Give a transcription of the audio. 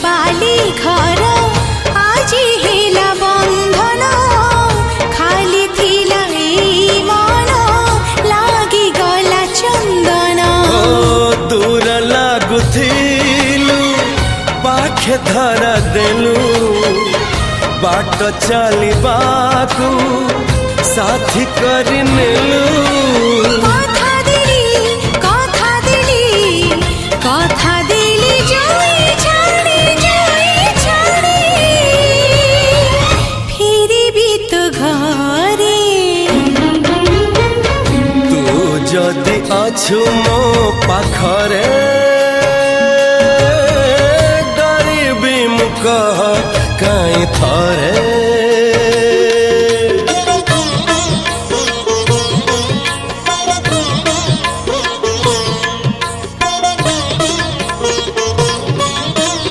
बाली घर आजी हेला बंधन खाली थिला ए मन लागी गला चंदन दूर लागुथिलु पाखे धरा देलु बाट चलिबाकू साथी करि नेलु कथा दिली जाई छाड़ी फिरी भी तो घरे तू जदि अछु मो पाखरे